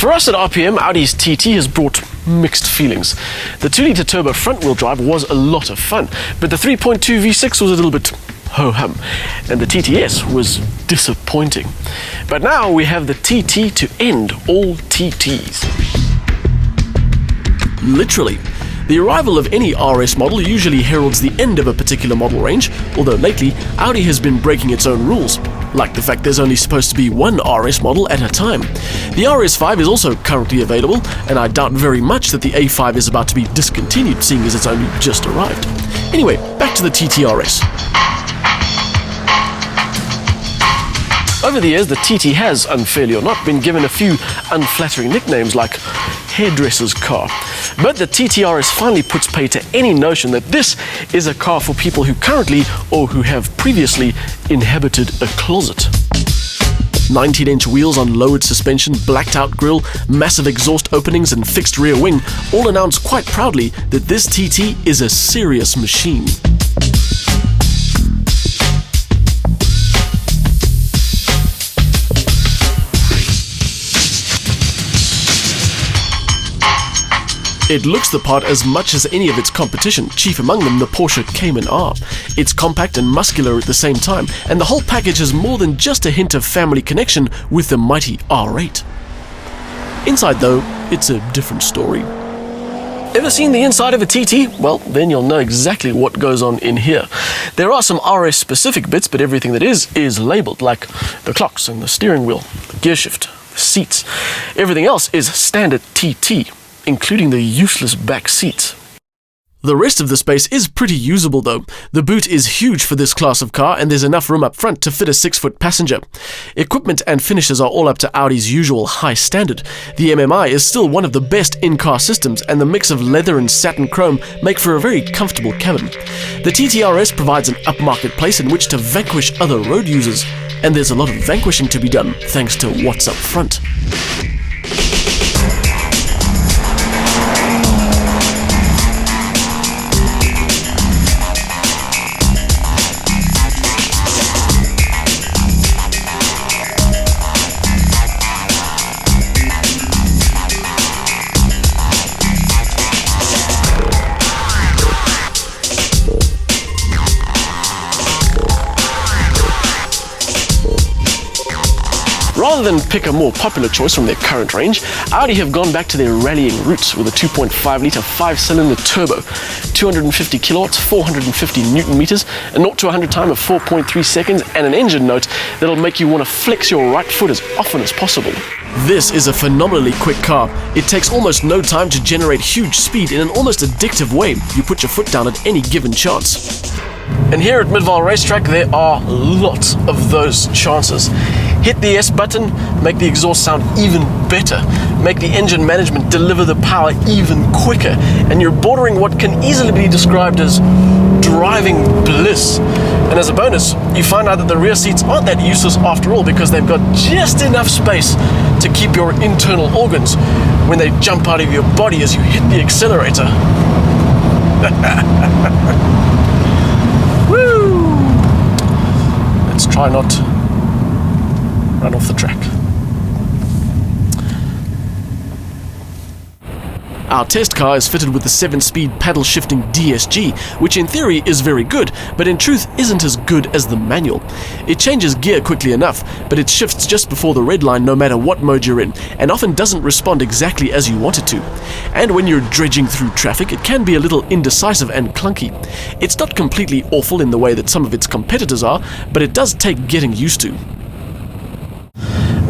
For us at RPM, Audi's TT has brought mixed feelings. The 2-litre turbo front-wheel drive was a lot of fun, but the 3.2 V6 was a little bit ho-hum, and the TTS was disappointing. But now we have the TT to end all TTs. Literally. The arrival of any RS model usually heralds the end of a particular model range, although lately Audi has been breaking its own rules, like the fact there's only supposed to be one RS model at a time. The RS5 is also currently available, and I doubt very much that the A5 is about to be discontinued, seeing as it's only just arrived. Anyway, back to the TTRS. Over the years, the TT has, unfairly or not, been given a few unflattering nicknames like hairdresser's car. But the TTRS finally puts pay to any notion that this is a car for people who currently or who have previously inhabited a closet. 19-inch wheels on lowered suspension, blacked-out grille, massive exhaust openings and fixed rear wing all announce quite proudly that this TT is a serious machine. It looks the part as much as any of its competition, chief among them the Porsche Cayman R. It's compact and muscular at the same time, and the whole package has more than just a hint of family connection with the mighty R8. Inside though, it's a different story. Ever seen the inside of a TT? Well, then you'll know exactly what goes on in here. There are some RS specific bits, but everything that is labelled, like the clocks and the steering wheel, the gear shift, the seats. Everything else is standard TT, including the useless back seats. The rest of the space is pretty usable though. The boot is huge for this class of car, and there's enough room up front to fit a 6-foot passenger. Equipment and finishes are all up to Audi's usual high standard. The MMI is still one of the best in-car systems, and the mix of leather and satin chrome make for a very comfortable cabin. The TTRS provides an upmarket place in which to vanquish other road users, and there's a lot of vanquishing to be done thanks to what's up front. Rather than pick a more popular choice from their current range, Audi have gone back to their rallying roots with a 2.5-litre 5-cylinder turbo, 250 kilowatts, 450 newton meters, a 0 to 100 time of 4.3 seconds, and an engine note that'll make you want to flex your right foot as often as possible. This is a phenomenally quick car. It takes almost no time to generate huge speed in an almost addictive way. You put your foot down at any given chance. And here at Midval Racetrack, there are lots of those chances. Hit the S button, make the exhaust sound even better, make the engine management deliver the power even quicker, and you're bordering what can easily be described as driving bliss. And as a bonus, you find out that the rear seats aren't that useless after all, because they've got just enough space to keep your internal organs when they jump out of your body as you hit the accelerator. Woo! Let's try not to run off the track. Our test car is fitted with the 7-speed paddle-shifting DSG, which in theory is very good, but in truth isn't as good as the manual. It changes gear quickly enough, but it shifts just before the red line no matter what mode you're in, and often doesn't respond exactly as you want it to. And when you're dredging through traffic, it can be a little indecisive and clunky. It's not completely awful in the way that some of its competitors are, but it does take getting used to.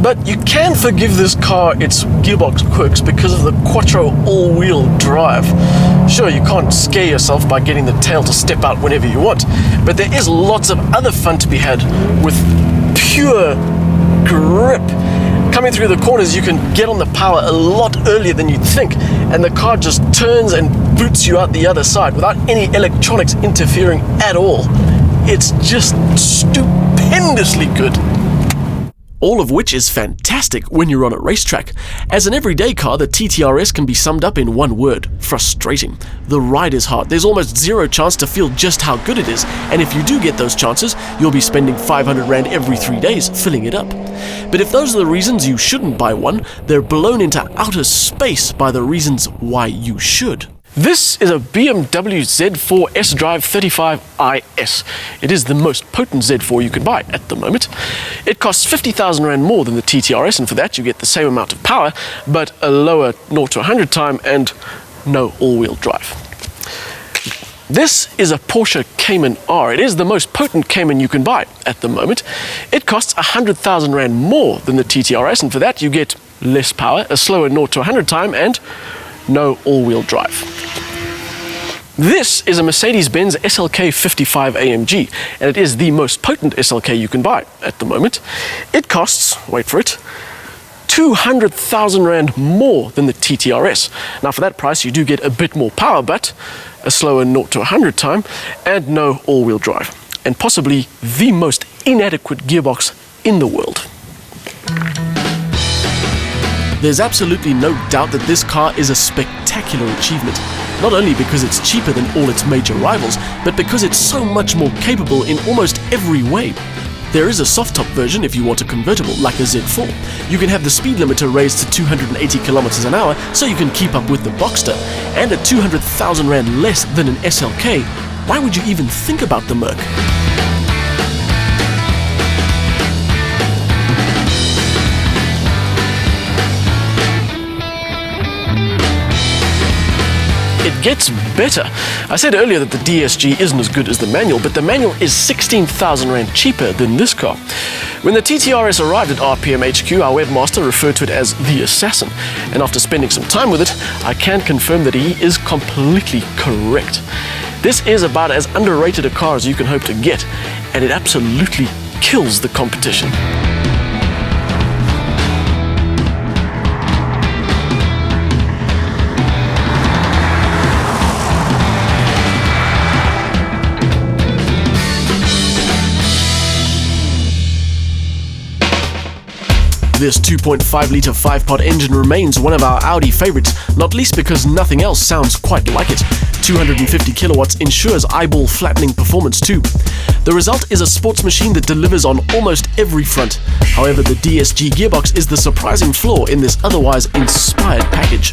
But you can forgive this car its gearbox quirks because of the Quattro all-wheel drive. Sure, you can't scare yourself by getting the tail to step out whenever you want, but there is lots of other fun to be had with pure grip. Coming through the corners, you can get on the power a lot earlier than you'd think, and the car just turns and boots you out the other side without any electronics interfering at all. It's just stupendously good. All of which is fantastic when you're on a racetrack. As an everyday car, the TTRS can be summed up in one word: frustrating. The ride is hard. There's almost zero chance to feel just how good it is, and if you do get those chances, you'll be spending 500 Rand every 3 days filling it up. But if those are the reasons you shouldn't buy one, they're blown into outer space by the reasons why you should. This is a BMW Z4 S-Drive 35IS. It is the most potent Z4 you can buy at the moment. It costs 50,000 Rand more than the TTRS, and for that you get the same amount of power, but a lower 0 to 100 time and no all-wheel drive. This is a Porsche Cayman R. It is the most potent Cayman you can buy at the moment. It costs 100,000 Rand more than the TTRS, and for that you get less power, a slower 0 to 100 time, and no all-wheel drive. This is a Mercedes-Benz SLK 55 AMG, and it is the most potent SLK you can buy at the moment. It costs, wait for it, 200,000 Rand more than the TTRS. Now for that price you do get a bit more power, but a slower 0 to 100 time and no all-wheel drive, and possibly the most inadequate gearbox in the world. There's absolutely no doubt that this car is a spectacular achievement, not only because it's cheaper than all its major rivals, but because it's so much more capable in almost every way. There is a soft-top version if you want a convertible, like a Z4. You can have the speed limiter raised to 280 kilometers an hour so you can keep up with the Boxster, and at 200,000 Rand less than an SLK, why would you even think about the Merc? It gets better. I said earlier that the DSG isn't as good as the manual, but the manual is 16,000 Rand cheaper than this car. When the TTRS arrived at RPM HQ, our webmaster referred to it as the Assassin, and after spending some time with it, I can confirm that he is completely correct. This is about as underrated a car as you can hope to get, and it absolutely kills the competition. This 2.5-litre 5-pod engine remains one of our Audi favorites, not least because nothing else sounds quite like it. 250 kilowatts ensures eyeball-flattening performance too. The result is a sports machine that delivers on almost every front. However, the DSG gearbox is the surprising flaw in this otherwise inspired package.